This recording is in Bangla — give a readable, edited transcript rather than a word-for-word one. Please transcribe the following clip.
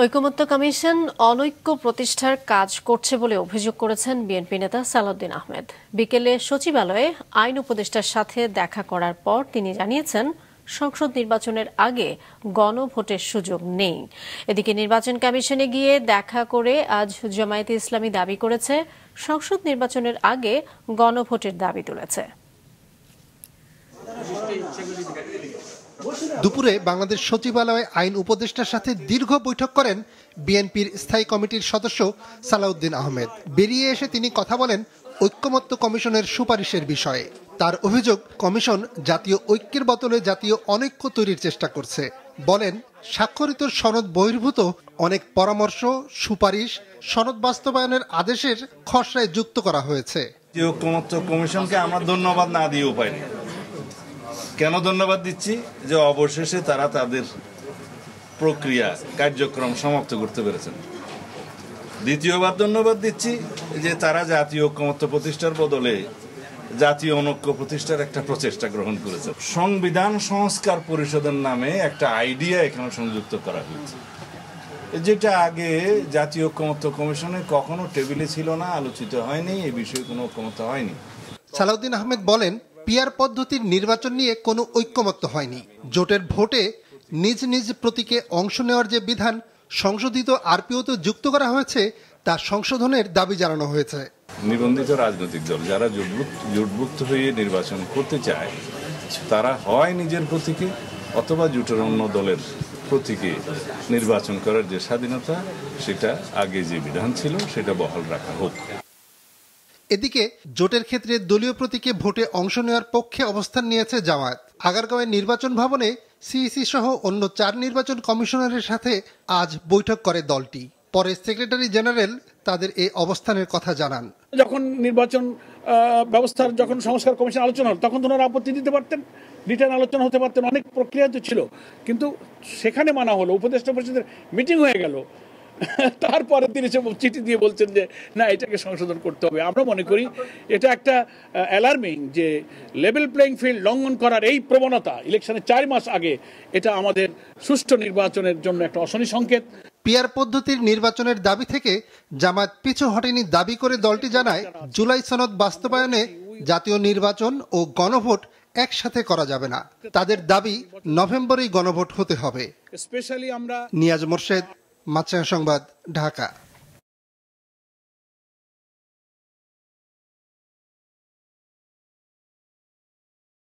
ঐকমত্য কমিশন অনৈক্য প্রতিষ্ঠার কাজ করছে বলে অভিযোগ করেছেন বিএনপি নেতা সালাউদ্দিন আহমেদ। বিকেলে সচিবালয়ে আইন উপদেষ্টার সাথে দেখা করার পর তিনি জানিয়েছেন, সংসদ নির্বাচনের আগে গণভোটের সুযোগ নেই। এদিকে নির্বাচন কমিশনে গিয়ে দেখা করে আজ জামায়াতে ইসলামী দাবি করেছে, সংসদ নির্বাচনের আগে গণভোটের দাবি তুলেছে। দুপুরে বাংলাদেশ সচিবালয়ে আইন উপদেষ্টার সাথে দীর্ঘ বৈঠক করেন বিএনপির স্থায়ী কমিটির সদস্য সালাউদ্দিন আহমেদ। বেরিয়ে এসে তিনি কথা বলেন ঐকমত্য কমিশনের সুপারিশের বিষয়ে। তার অভিযোগ, কমিশন জাতীয় ঐক্যের বদলে জাতীয় অনৈক্য তৈরির চেষ্টা করছে। বলেন, স্বাক্ষরিত সনদ বহির্ভূত অনেক পরামর্শ, সুপারিশ সনদ বাস্তবায়নের আদেশের খসড়ায় যুক্ত করা হয়েছে। ঐকমত্য কমিশনকে আমরা ধন্যবাদ না দিয়ে উপায় নেই। কেন ধন্যবাদ দিচ্ছি? যে অবশেষে তারা তাদের প্রক্রিয়া কার্যক্রম সমাপ্ত করতে পেরেছেন। দ্বিতীয়বার ধন্যবাদ দিচ্ছি যে তারা জাতীয় ঐকমত্য প্রতিষ্ঠার বদলে জাতীয় অনৈক্য প্রতিষ্ঠার একটা প্রচেষ্টা গ্রহণ করেছে। সংবিধান সংস্কার পরিষদের নামে একটা আইডিয়া এখানে সংযুক্ত করা হয়েছে, যেটা আগে জাতীয় ঐকমত্য কমিশনে কখনো টেবিলে ছিল না, আলোচিত হয়নি, এই বিষয়ে কোনো ঐকমত্য হয়নি। সালাউদ্দিন আহমেদ বলেন, পিআর পদ্ধতির নির্বাচন নিয়ে কোনো ঐকমত্য হয়নি। জোটের ভোটে নিজ নিজ প্রতীকে অংশ নেওয়ার যে বিধান সংশোধিত আরপিওতে যুক্ত করা হয়েছে, তা সংশোধনের দাবি জানানো হয়েছে। নিবন্ধিত রাজনৈতিক দল যারা জোটভুক্ত হয়ে নির্বাচন করতে চায়, তারা হয় নিজের প্রতীকে অথবা জোটের অন্য দলের প্রতীকে নির্বাচন করার যে স্বাধীনতা, সেটা আগে যে বিধান ছিল সেটা বহাল রাখা হোক। এদিকে জোটের ক্ষেত্রে দলীয় প্রতীকে ভোটে অংশ নেওয়ার পক্ষে অবস্থান নিয়েছে জামায়াত। আগারগাঁওয়ের নির্বাচন ভবনে সিইসি সহ অন্য 4 নির্বাচন কমিশনারের সাথে আজ বৈঠক করে দলটি। পরে সেক্রেটারি জেনারেল তাদের এই অবস্থানের কথা জানান। যখন নির্বাচন ব্যবস্থার যখন সংস্কার কমিশন আলোচনা হল, তখন ওনারা আপত্তি দিতে পারতেন, রিটার্ন আলোচনা হতে পারতেন, অনেক প্রক্রিয়া তো ছিল, কিন্তু সেখানে মানা হলো, উপদেষ্টা পরিষদের মিটিং হয়ে গেল, তারপরে তিনি চিঠি দিয়ে বলছেন যে না, এটাকে সংশোধন করতে হবে। আমরা মনে করি এটা একটা অ্যালার্মিং, যে লেভেল প্লেইং ফিল্ড লঙ্ঘন করার এই প্রবণতা ইলেকশনের 4 মাস আগে, এটা আমাদের সুষ্ঠু নির্বাচনের জন্য একটা অশনি সংকেত। পিআর পদ্ধতির নির্বাচনের দাবি থেকে জামায়াত পিছু হটেনি দাবি করে দলটি জানায়, জুলাই সনদ বাস্তবায়নে জাতীয় নির্বাচন ও গণভোট একসাথে করা যাবে না। তাদের দাবি, নভেম্বরেই গণভোট হতে হবে। স্পেশালি আমরা নিয়াজ মোর্শেদ, মাছরাঙা সংবাদ, ঢাকা।